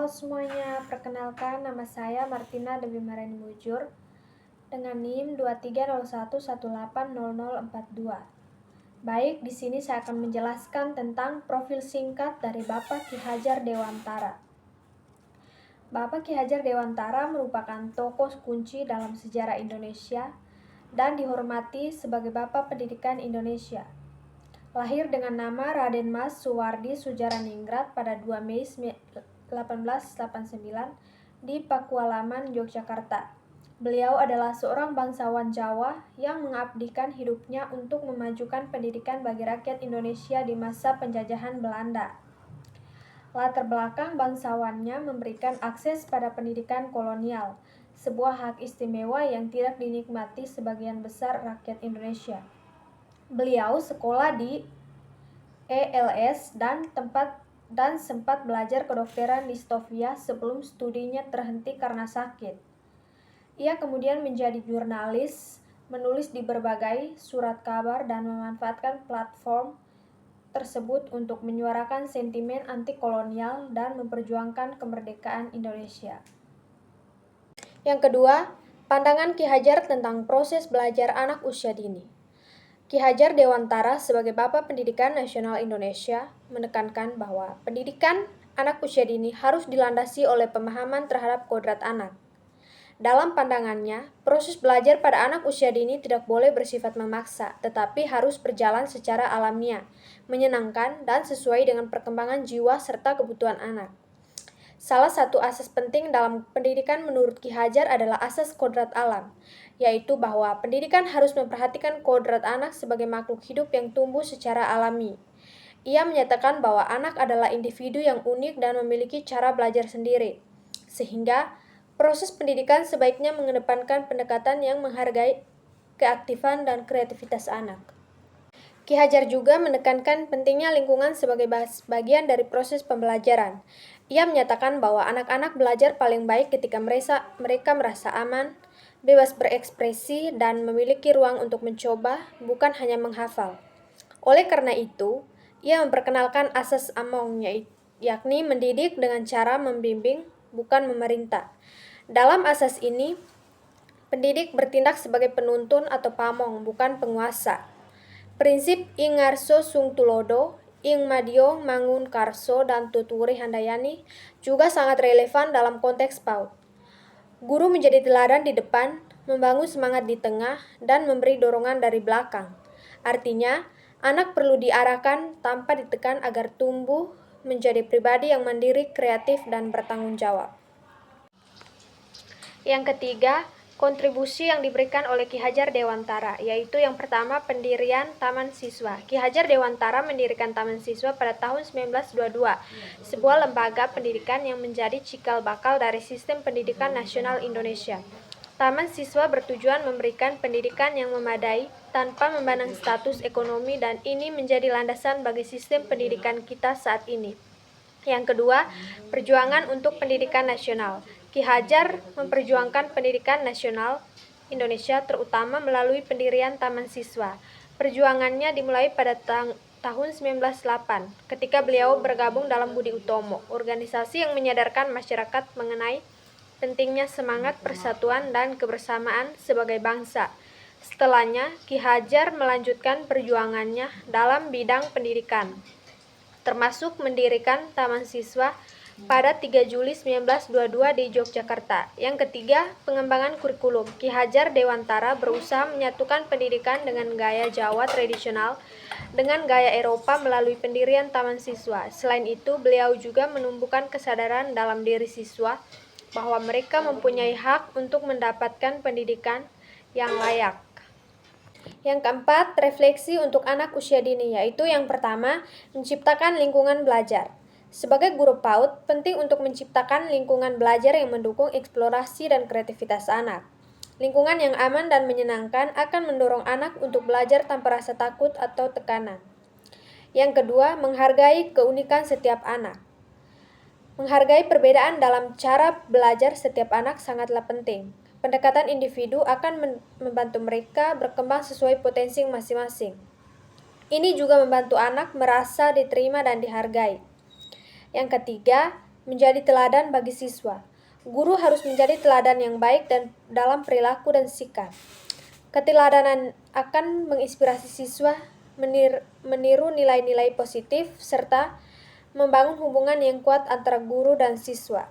Halo semuanya, perkenalkan nama saya Martina Dewi Marani Mujur dengan NIM 2301180042. Baik, di sini saya akan menjelaskan tentang profil singkat dari Bapak Ki Hajar Dewantara. Bapak Ki Hajar Dewantara merupakan tokoh kunci dalam sejarah Indonesia dan dihormati sebagai Bapak Pendidikan Indonesia. Lahir dengan nama Raden Mas Suwardi Sujaraningrat pada 2 Mei 1889 di Pakualaman, Yogyakarta. Beliau adalah seorang bangsawan Jawa yang mengabdikan hidupnya untuk memajukan pendidikan bagi rakyat Indonesia di masa penjajahan Belanda. Latar belakang bangsawannya memberikan akses pada pendidikan kolonial, sebuah hak istimewa yang tidak dinikmati sebagian besar rakyat Indonesia. Beliau sekolah di ELS dan sempat belajar kedokteran di Sofia sebelum studinya terhenti karena sakit. Ia kemudian menjadi jurnalis, menulis di berbagai surat kabar dan memanfaatkan platform tersebut untuk menyuarakan sentimen anti-kolonial dan memperjuangkan kemerdekaan Indonesia. Yang kedua, pandangan Ki Hajar tentang proses belajar anak usia dini. Ki Hajar Dewantara sebagai Bapak Pendidikan Nasional Indonesia menekankan bahwa pendidikan anak usia dini harus dilandasi oleh pemahaman terhadap kodrat anak. Dalam pandangannya, proses belajar pada anak usia dini tidak boleh bersifat memaksa, tetapi harus berjalan secara alamiah, menyenangkan, dan sesuai dengan perkembangan jiwa serta kebutuhan anak. Salah satu asas penting dalam pendidikan menurut Ki Hajar adalah asas kodrat alam, yaitu bahwa pendidikan harus memperhatikan kodrat anak sebagai makhluk hidup yang tumbuh secara alami. Ia menyatakan bahwa anak adalah individu yang unik dan memiliki cara belajar sendiri, sehingga proses pendidikan sebaiknya mengedepankan pendekatan yang menghargai keaktifan dan kreativitas anak. Ki Hajar juga menekankan pentingnya lingkungan sebagai bagian dari proses pembelajaran. Ia menyatakan bahwa anak-anak belajar paling baik ketika mereka merasa aman, bebas berekspresi, dan memiliki ruang untuk mencoba, bukan hanya menghafal. Oleh karena itu, ia memperkenalkan asas Among, yakni mendidik dengan cara membimbing, bukan memerintah. Dalam asas ini, pendidik bertindak sebagai penuntun atau pamong, bukan penguasa. Prinsip ing ngarso sung tulodo, ing madio mangun karso, dan tuturi handayani juga sangat relevan dalam konteks PAUD. Guru menjadi teladan di depan, membangun semangat di tengah, dan memberi dorongan dari belakang. Artinya, anak perlu diarahkan tanpa ditekan agar tumbuh menjadi pribadi yang mandiri, kreatif, dan bertanggung jawab. Yang ketiga, kontribusi yang diberikan oleh Ki Hajar Dewantara, yaitu yang pertama pendirian Taman Siswa. Ki Hajar Dewantara mendirikan Taman Siswa pada tahun 1922, sebuah lembaga pendidikan yang menjadi cikal bakal dari sistem pendidikan nasional Indonesia. Taman Siswa bertujuan memberikan pendidikan yang memadai tanpa memandang status ekonomi, dan ini menjadi landasan bagi sistem pendidikan kita saat ini. Yang kedua, perjuangan untuk pendidikan nasional. Ki Hajar memperjuangkan pendidikan nasional Indonesia terutama melalui pendirian Taman Siswa. Perjuangannya dimulai pada tahun 1908 ketika beliau bergabung dalam Budi Utomo, organisasi yang menyadarkan masyarakat mengenai pentingnya semangat persatuan dan kebersamaan sebagai bangsa. Setelahnya, Ki Hajar melanjutkan perjuangannya dalam bidang pendidikan, termasuk mendirikan Taman Siswa pada 3 Juli 1922 di Yogyakarta. Yang ketiga, pengembangan kurikulum. Ki Hajar Dewantara berusaha menyatukan pendidikan dengan gaya Jawa tradisional dengan gaya Eropa melalui pendirian Taman Siswa. Selain itu, beliau juga menumbuhkan kesadaran dalam diri siswa bahwa mereka mempunyai hak untuk mendapatkan pendidikan yang layak. Yang keempat, refleksi untuk anak usia dini, yaitu yang pertama, menciptakan lingkungan belajar. Sebagai guru PAUD, penting untuk menciptakan lingkungan belajar yang mendukung eksplorasi dan kreativitas anak. Lingkungan yang aman dan menyenangkan akan mendorong anak untuk belajar tanpa rasa takut atau tekanan. Yang kedua, menghargai keunikan setiap anak. Menghargai perbedaan dalam cara belajar setiap anak sangatlah penting. Pendekatan individu akan membantu mereka berkembang sesuai potensi masing-masing. Ini juga membantu anak merasa diterima dan dihargai. Yang ketiga, menjadi teladan bagi siswa. Guru harus menjadi teladan yang baik dan dalam perilaku dan sikap. Keteladanan akan menginspirasi siswa meniru nilai-nilai positif serta membangun hubungan yang kuat antara guru dan siswa.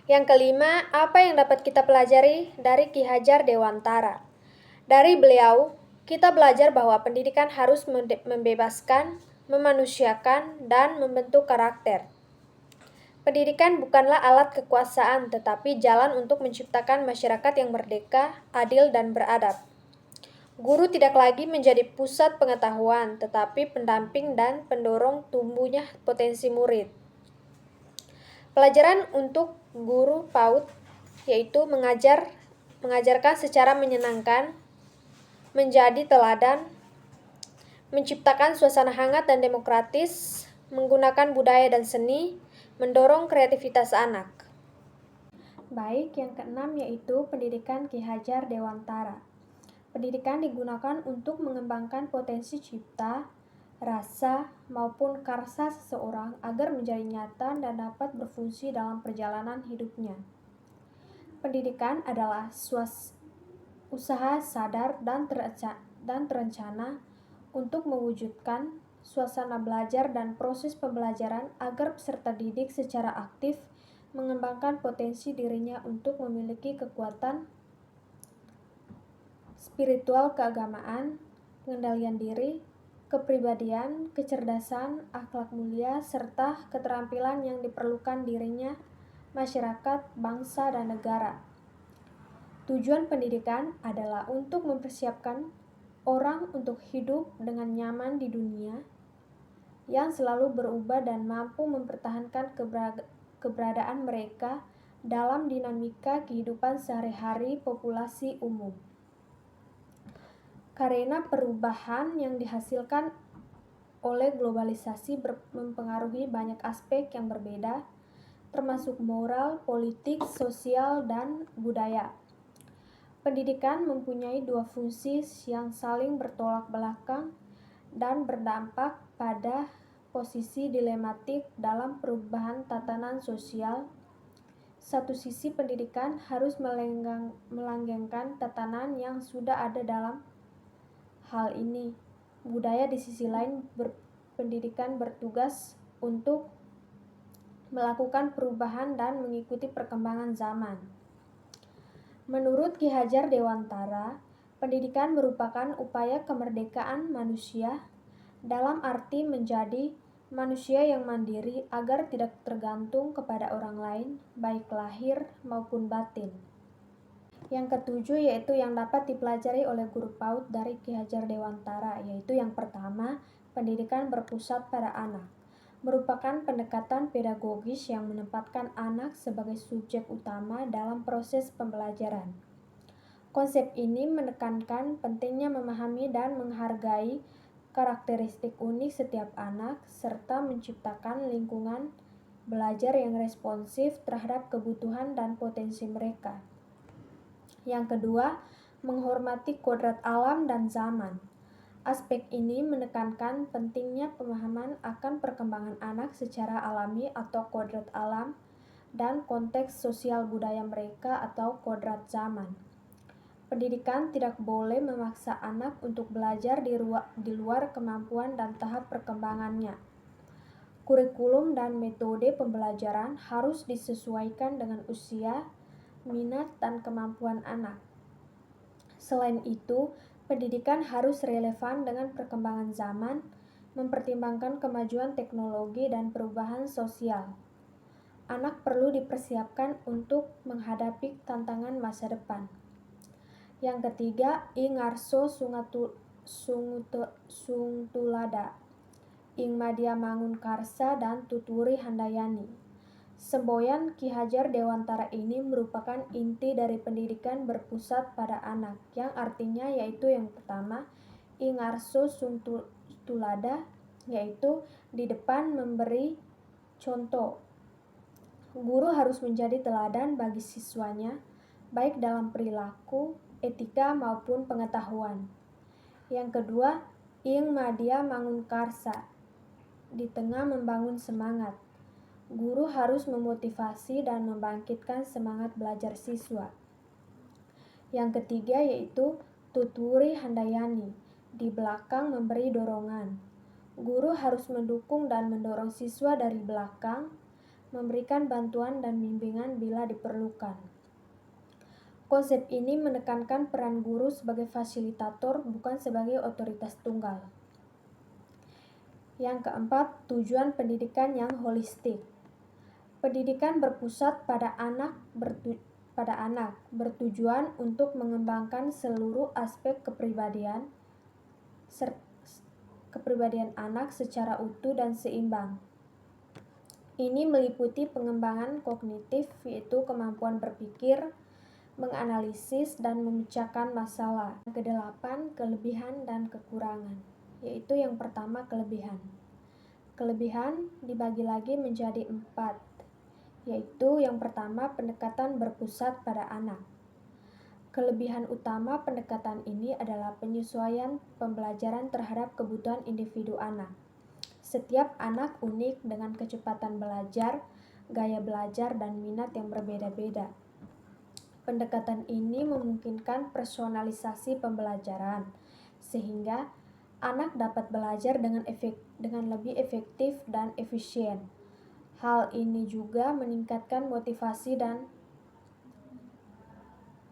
Yang kelima, apa yang dapat kita pelajari dari Ki Hajar Dewantara? Dari beliau, kita belajar bahwa pendidikan harus membebaskan, memanusiakan, dan membentuk karakter. Pendidikan bukanlah alat kekuasaan, tetapi jalan untuk menciptakan masyarakat yang merdeka, adil, dan beradab. Guru tidak lagi menjadi pusat pengetahuan, tetapi pendamping dan pendorong tumbuhnya potensi murid. Pelajaran untuk guru PAUD yaitu mengajarkan secara menyenangkan, menjadi teladan, menciptakan suasana hangat dan demokratis, menggunakan budaya dan seni, mendorong kreativitas anak. Baik, yang keenam yaitu pendidikan Ki Hajar Dewantara. Pendidikan digunakan untuk mengembangkan potensi cipta, rasa, maupun karsa seseorang agar menjadi nyata dan dapat berfungsi dalam perjalanan hidupnya. Pendidikan adalah usaha sadar dan terencana untuk mewujudkan suasana belajar dan proses pembelajaran agar peserta didik secara aktif mengembangkan potensi dirinya untuk memiliki kekuatan spiritual keagamaan, pengendalian diri, kepribadian, kecerdasan, akhlak mulia, serta keterampilan yang diperlukan dirinya, masyarakat, bangsa, dan negara. Tujuan pendidikan adalah untuk mempersiapkan orang untuk hidup dengan nyaman di dunia yang selalu berubah dan mampu mempertahankan keberadaan mereka dalam dinamika kehidupan sehari-hari populasi umum. Karena perubahan yang dihasilkan oleh globalisasi mempengaruhi banyak aspek yang berbeda, termasuk moral, politik, sosial, dan budaya. Pendidikan mempunyai dua fungsi yang saling bertolak belakang dan berdampak pada posisi dilematik dalam perubahan tatanan sosial. Satu sisi pendidikan harus melanggengkan tatanan yang sudah ada dalam hal ini. Budaya di sisi lain pendidikan bertugas untuk melakukan perubahan dan mengikuti perkembangan zaman. Menurut Ki Hajar Dewantara, pendidikan merupakan upaya kemerdekaan manusia dalam arti menjadi manusia yang mandiri agar tidak tergantung kepada orang lain, baik lahir maupun batin. Yang ketujuh yaitu yang dapat dipelajari oleh guru PAUD dari Ki Hajar Dewantara, yaitu yang pertama, pendidikan berpusat pada anak. Merupakan pendekatan pedagogis yang menempatkan anak sebagai subjek utama dalam proses pembelajaran. Konsep ini menekankan pentingnya memahami dan menghargai karakteristik unik setiap anak, serta menciptakan lingkungan belajar yang responsif terhadap kebutuhan dan potensi mereka. Yang kedua, menghormati kodrat alam dan zaman. Aspek ini menekankan pentingnya pemahaman akan perkembangan anak secara alami atau kodrat alam dan konteks sosial budaya mereka atau kodrat zaman. Pendidikan tidak boleh memaksa anak untuk belajar di luar kemampuan dan tahap perkembangannya. Kurikulum dan metode pembelajaran harus disesuaikan dengan usia, minat, dan kemampuan anak. Selain itu, pendidikan harus relevan dengan perkembangan zaman, mempertimbangkan kemajuan teknologi dan perubahan sosial. Anak perlu dipersiapkan untuk menghadapi tantangan masa depan. Yang ketiga, ing ngarso sungtulada, ing madya mangun karsa dan tuturi handayani. Semboyan Ki Hajar Dewantara ini merupakan inti dari pendidikan berpusat pada anak, yang artinya yaitu yang pertama, ing ngarso sungtulada, yaitu di depan memberi contoh. Guru harus menjadi teladan bagi siswanya, baik dalam perilaku, etika maupun pengetahuan. Yang kedua, ing madya mangun karsa, di tengah membangun semangat. Guru harus memotivasi dan membangkitkan semangat belajar siswa. Yang ketiga yaitu tuturi handayani, di belakang memberi dorongan. Guru harus mendukung dan mendorong siswa dari belakang, memberikan bantuan dan bimbingan bila diperlukan. Konsep ini menekankan peran guru sebagai fasilitator, bukan sebagai otoritas tunggal. Yang keempat, tujuan pendidikan yang holistik. Pendidikan berpusat pada anak, bertujuan untuk mengembangkan seluruh aspek kepribadian anak secara utuh dan seimbang. Ini meliputi pengembangan kognitif, yaitu kemampuan berpikir, menganalisis, dan memecahkan masalah. Yang kedelapan, kelebihan dan kekurangan, yaitu yang pertama kelebihan. Kelebihan dibagi lagi menjadi 4, yaitu yang pertama pendekatan berpusat pada anak. Kelebihan utama pendekatan ini adalah penyesuaian pembelajaran terhadap kebutuhan individu anak. Setiap anak unik dengan kecepatan belajar, gaya belajar, dan minat yang berbeda-beda. Pendekatan ini memungkinkan personalisasi pembelajaran, sehingga anak dapat belajar dengan lebih efektif dan efisien. Hal ini juga meningkatkan motivasi dan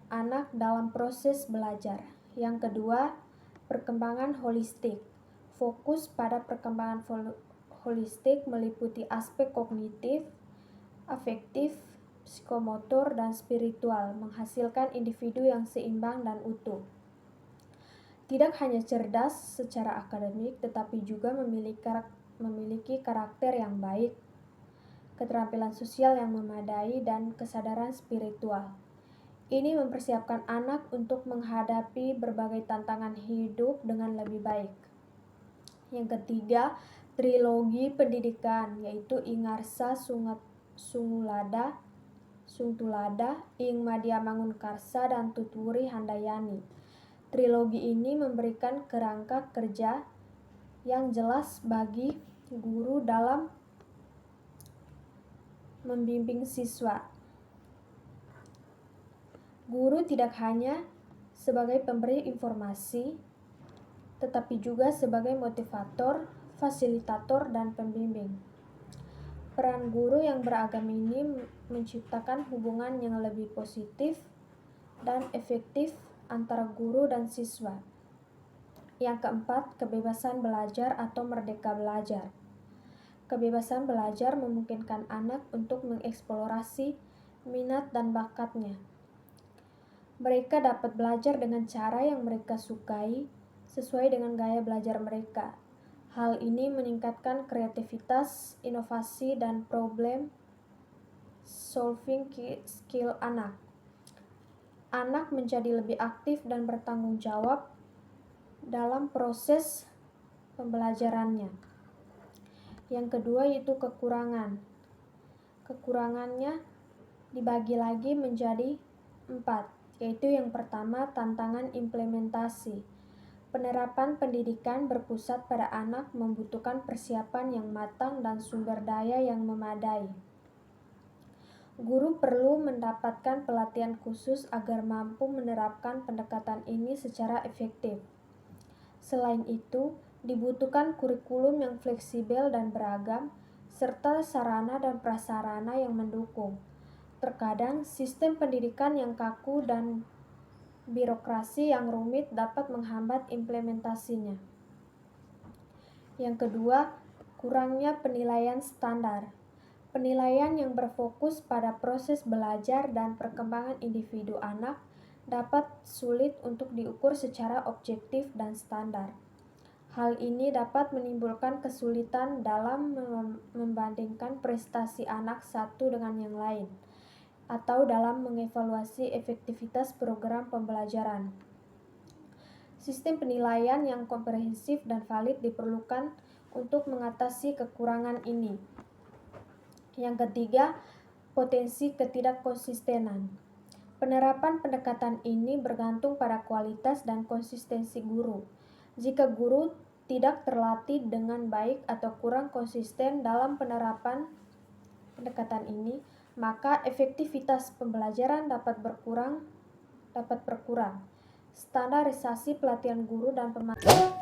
anak dalam proses belajar. Yang kedua, perkembangan holistik. Fokus pada perkembangan holistik meliputi aspek kognitif, afektif, psikomotor, dan spiritual, menghasilkan individu yang seimbang dan utuh. Tidak hanya cerdas secara akademik, tetapi juga memiliki karakter yang baik, keterampilan sosial yang memadai, dan kesadaran spiritual. Ini mempersiapkan anak untuk menghadapi berbagai tantangan hidup dengan lebih baik. Yang ketiga, trilogi pendidikan, yaitu Ingarsa Sungtulada, Ing Madya Mangunkarsa, dan Tuturi Handayani. Trilogi ini memberikan kerangka kerja yang jelas bagi guru dalam membimbing siswa. Guru tidak hanya sebagai pemberi informasi, tetapi juga sebagai motivator, fasilitator, dan pembimbing. Peran guru yang beragam ini menciptakan hubungan yang lebih positif dan efektif antara guru dan siswa. Yang keempat, kebebasan belajar atau merdeka belajar. Kebebasan belajar memungkinkan anak untuk mengeksplorasi minat dan bakatnya. Mereka dapat belajar dengan cara yang mereka sukai, sesuai dengan gaya belajar mereka. Hal ini meningkatkan kreativitas, inovasi, dan problem solving skill anak. Anak menjadi lebih aktif dan bertanggung jawab dalam proses pembelajarannya. Yang kedua yaitu kekurangan. Kekurangannya dibagi lagi menjadi 4, yaitu yang pertama tantangan implementasi. Penerapan pendidikan berpusat pada anak membutuhkan persiapan yang matang dan sumber daya yang memadai. Guru perlu mendapatkan pelatihan khusus agar mampu menerapkan pendekatan ini secara efektif. Selain itu, dibutuhkan kurikulum yang fleksibel dan beragam, serta sarana dan prasarana yang mendukung. Terkadang, sistem pendidikan yang kaku dan birokrasi yang rumit dapat menghambat implementasinya. Yang kedua, kurangnya penilaian standar. Penilaian yang berfokus pada proses belajar dan perkembangan individu anak dapat sulit untuk diukur secara objektif dan standar. Hal ini dapat menimbulkan kesulitan dalam membandingkan prestasi anak satu dengan yang lain, atau dalam mengevaluasi efektivitas program pembelajaran. Sistem penilaian yang komprehensif dan valid diperlukan untuk mengatasi kekurangan ini. Yang ketiga, potensi ketidakkonsistenan. Penerapan pendekatan ini bergantung pada kualitas dan konsistensi guru. Jika guru tidak terlatih dengan baik atau kurang konsisten dalam penerapan pendekatan ini, maka efektivitas pembelajaran dapat berkurang. Standarisasi pelatihan guru dan pemasaran